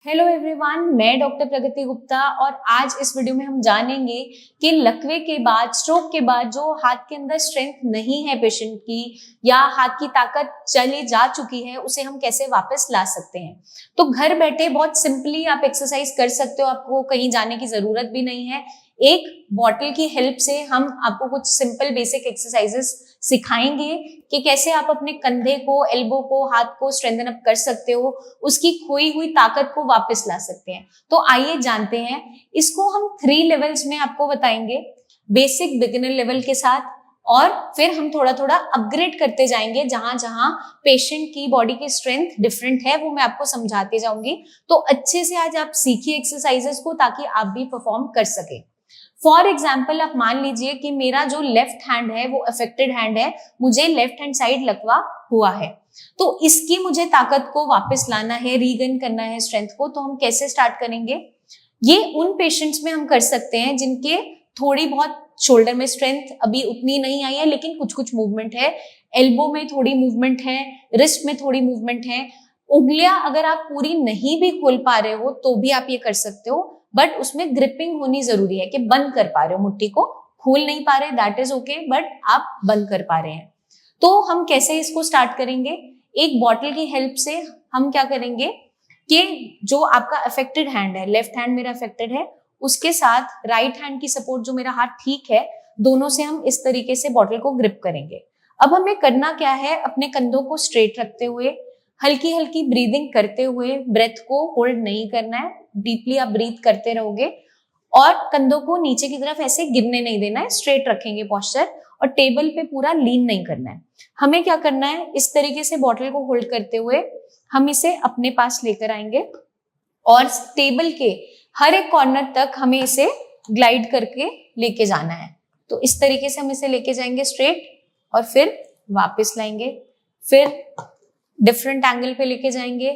Hello everyone, मैं doctor प्रगति गुप्ता और आज इस वीडियो में हम जानेंगे कि लकवे के बाद, स्ट्रोक के बाद जो हाथ के अंदर स्ट्रेंथ नहीं है पेशेंट की या हाथ की ताकत चली जा चुकी है, उसे हम कैसे वापस ला सकते हैं। तो घर बैठे बहुत सिंपली आप एक्सरसाइज कर सकते हो, आपको कहीं जाने की जरूरत भी नहीं है। एक बॉटल की हेल्प से हम आपको कुछ सिंपल बेसिक एक्सरसाइजेस सिखाएंगे कि कैसे आप अपने कंधे को, एल्बो को, हाथ को स्ट्रेंथन अप कर सकते हो, उसकी खोई हुई ताकत को वापस ला सकते हैं। तो आइए जानते हैं। इसको हम 3 लेवल्स में आपको बताएंगे, बेसिक, बिगिनर लेवल के साथ, और फिर हम थोड़ा थोड़ा अपग्रेड करते जाएंगे। जहां जहां पेशेंट की बॉडी की स्ट्रेंथ डिफरेंट है वो मैं आपको समझाते जाऊंगी। तो अच्छे से आज आप सीखिए एक्सरसाइजेस को, ताकि आप भी परफॉर्म कर सके। फॉर एग्जाम्पल, आप मान लीजिए कि मेरा जो लेफ्ट हैंड है वो अफेक्टेड हैंड है, मुझे लेफ्ट हैंड साइड लकवा हुआ है, तो इसकी मुझे ताकत को वापस लाना है, रीगेन करना है स्ट्रेंथ को। तो हम कैसे स्टार्ट करेंगे? ये उन पेशेंट्स में हम कर सकते हैं जिनके थोड़ी बहुत शोल्डर में स्ट्रेंथ अभी उतनी नहीं आई है, लेकिन कुछ कुछ मूवमेंट है, एल्बो में थोड़ी मूवमेंट है, रिस्ट में थोड़ी मूवमेंट है। उंगलियां अगर आप पूरी नहीं भी खोल पा रहे हो तो भी आप ये कर सकते हो, बट उसमें ग्रिपिंग होनी जरूरी है कि बंद कर पा रहे हो, मुट्ठी को खोल नहीं पा रहे, दैट इज ओके, बट आप बंद कर पा रहे हैं। तो हम कैसे इसको स्टार्ट करेंगे? एक बॉटल की हेल्प से हम क्या करेंगे कि जो आपका अफेक्टेड हैंड है, लेफ्ट हैंड मेरा अफेक्टेड है, उसके साथ राइट हैंड की सपोर्ट, जो मेरा हाथ ठीक है, दोनों से हम इस तरीके से बॉटल को ग्रिप करेंगे। अब हमें करना क्या है? अपने कंधों को स्ट्रेट रखते हुए, हल्की हल्की ब्रीदिंग करते हुए, ब्रेथ को होल्ड नहीं करना है, डीपली आप ब्रीथ करते रहोगे और कंधों को नीचे की तरफ ऐसे गिरने नहीं देना है, स्ट्रेट रखेंगे पोस्चर, और टेबल पे पूरा लीन नहीं करना है। हमें क्या करना है? इस तरीके से बॉटल को होल्ड करते हुए हम इसे अपने पास लेकर आएंगे और टेबल के हर एक कॉर्नर तक हमें इसे ग्लाइड करके लेके जाना है। तो इस तरीके से हम इसे लेके जाएंगे स्ट्रेट और फिर वापस लाएंगे, फिर डिफरेंट एंगल पे लेके जाएंगे,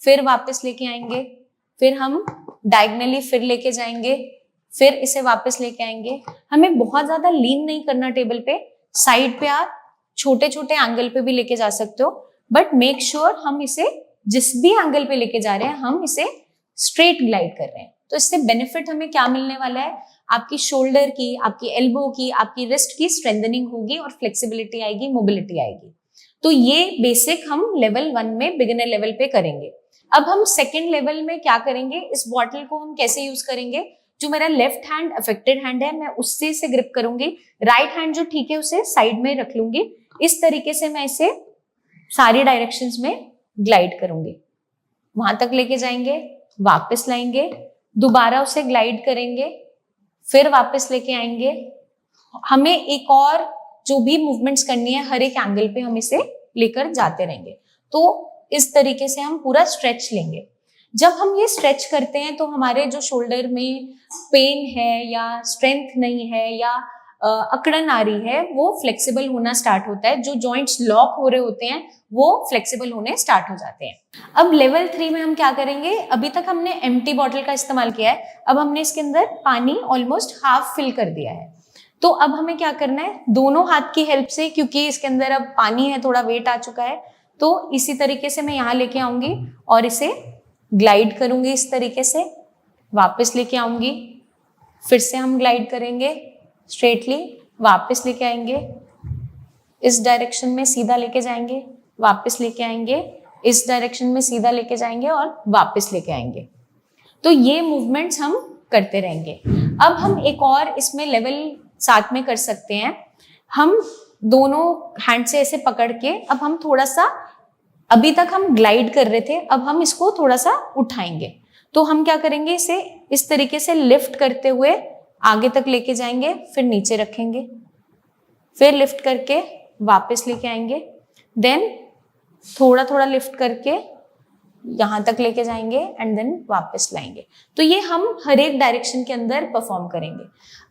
फिर वापस लेके आएंगे, फिर हम डायगनली फिर लेके जाएंगे, फिर इसे वापस लेके आएंगे। हमें बहुत ज्यादा लीन नहीं करना टेबल पे, साइड पे आप छोटे छोटे एंगल पे भी लेके जा सकते हो, बट मेक श्योर हम इसे जिस भी एंगल पे लेके जा रहे हैं हम इसे स्ट्रेट ग्लाइड कर रहे हैं। तो इससे बेनिफिट हमें क्या मिलने वाला है? आपकी शोल्डर की, आपकी एल्बो की, आपकी रिस्ट की स्ट्रेंथनिंग होगी और फ्लेक्सिबिलिटी आएगी, मोबिलिटी आएगी। तो ये बेसिक हम लेवल 1 में, बिगिनर लेवल पे करेंगे। अब हम सेकेंड लेवल में क्या करेंगे? इस बॉटल को हम कैसे यूज करेंगे? जो मेरा लेफ्ट हैंड अफेक्टेड हैंड है, मैं उससे इसे ग्रिप करूंगी, राइट हैंड जो ठीक है उसे साइड में रख लूंगी। इस तरीके से मैं इसे सारी डायरेक्शंस में ग्लाइड करूंगी, वहां तक लेके जाएंगे, वापस लाएंगे, दोबारा उसे ग्लाइड करेंगे, फिर वापस लेके आएंगे। हमें एक और जो भी मूवमेंट्स करनी है, हर एक एंगल पे हम इसे लेकर जाते रहेंगे। तो इस तरीके से हम पूरा स्ट्रेच लेंगे। जब हम ये स्ट्रेच करते हैं तो हमारे जो शोल्डर में पेन है या स्ट्रेंथ नहीं है या अकड़न आ रही है, वो फ्लेक्सिबल होना स्टार्ट होता है। जो जॉइंट्स लॉक हो रहे होते हैं वो फ्लेक्सिबल होने स्टार्ट हो जाते हैं। अब लेवल 3 में हम क्या करेंगे? अभी तक हमने एम्प्टी बॉटल का इस्तेमाल किया है, अब हमने इसके अंदर पानी ऑलमोस्ट हाफ फिल कर दिया है। तो अब हमें क्या करना है? दोनों हाथ की हेल्प से, क्योंकि इसके अंदर अब पानी है, थोड़ा वेट आ चुका है, तो इसी तरीके से मैं यहाँ लेके आऊंगी और इसे ग्लाइड करूंगी इस तरीके से, वापस लेके आऊंगी, फिर से हम ग्लाइड करेंगे स्ट्रेटली, वापस लेके आएंगे, इस डायरेक्शन में सीधा लेके जाएंगे, वापस लेके आएंगे, इस डायरेक्शन में सीधा लेके जाएंगे और वापस लेके आएंगे। तो ये मूवमेंट्स हम करते रहेंगे। अब हम एक और इसमें लेवल साथ में कर सकते हैं। हम दोनों हैंड से ऐसे पकड़ के, अब हम थोड़ा सा, अभी तक हम ग्लाइड कर रहे थे, अब हम इसको थोड़ा सा उठाएंगे। तो हम क्या करेंगे? इसे इस तरीके से लिफ्ट करते हुए आगे तक लेके जाएंगे, फिर नीचे रखेंगे, फिर लिफ्ट करके वापस लेके आएंगे, देन थोड़ा थोड़ा लिफ्ट करके यहां तक लेके जाएंगे एंड देन वापस लाएंगे। तो ये हम हर एक डायरेक्शन के अंदर परफॉर्म करेंगे।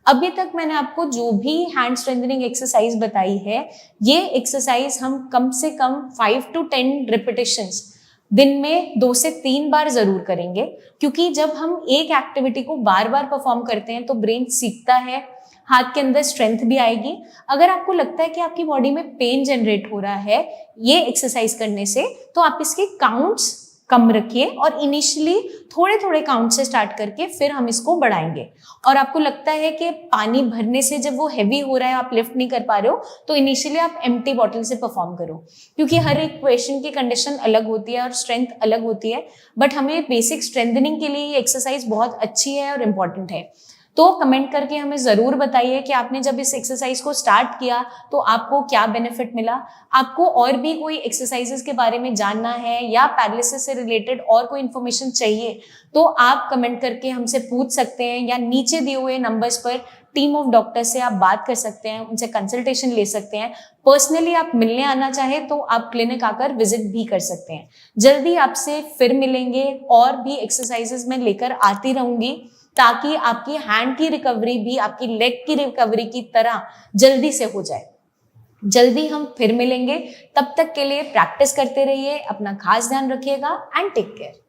अभी तक मैंने आपको जो भी हैंड स्ट्रेंथनिंग एक्सरसाइज बताई है, ये एक्सरसाइज हम कम से कम 5 to 10 रिपीटेशंस दिन में 2 से 3 बार जरूर करेंगे, क्योंकि जब हम एक एक्टिविटी को बार बार परफॉर्म करते हैं तो ब्रेन सीखता है, हाथ के अंदर स्ट्रेंथ भी आएगी। अगर आपको लगता है कि आपकी बॉडी में पेन जनरेट हो रहा है ये एक्सरसाइज करने से, तो आप इसके काउंट्स कम रखिए और इनिशियली थोड़े थोड़े काउंट से स्टार्ट करके फिर हम इसको बढ़ाएंगे। और आपको लगता है कि पानी भरने से जब वो हैवी हो रहा है, आप लिफ्ट नहीं कर पा रहे हो, तो इनिशियली आप एम्प्टी बॉटल से परफॉर्म करो, क्योंकि हर एक पेशेंट की कंडीशन अलग होती है और स्ट्रेंथ अलग होती है। बट हमें बेसिक स्ट्रेंथनिंग के लिए ये एक्सरसाइज बहुत अच्छी है और इम्पॉर्टेंट है। तो कमेंट करके हमें ज़रूर बताइए कि आपने जब इस एक्सरसाइज को स्टार्ट किया तो आपको क्या बेनिफिट मिला। आपको और भी कोई एक्सरसाइजेस के बारे में जानना है या पैरालिसिस से रिलेटेड और कोई इन्फॉर्मेशन चाहिए तो आप कमेंट करके हमसे पूछ सकते हैं, या नीचे दिए हुए नंबर्स पर टीम ऑफ डॉक्टर्स से आप बात कर सकते हैं, उनसे कंसल्टेशन ले सकते हैं। पर्सनली आप मिलने आना चाहें तो आप क्लिनिक आकर विजिट भी कर सकते हैं। जल्दी आपसे फिर मिलेंगे, और भी एक्सरसाइजेस मैं लेकर आती रहूंगी ताकि आपकी हैंड की रिकवरी भी आपकी लेग की रिकवरी की तरह जल्दी से हो जाए। जल्दी हम फिर मिलेंगे, तब तक के लिए प्रैक्टिस करते रहिए, अपना खास ध्यान रखिएगा एंड टेक केयर।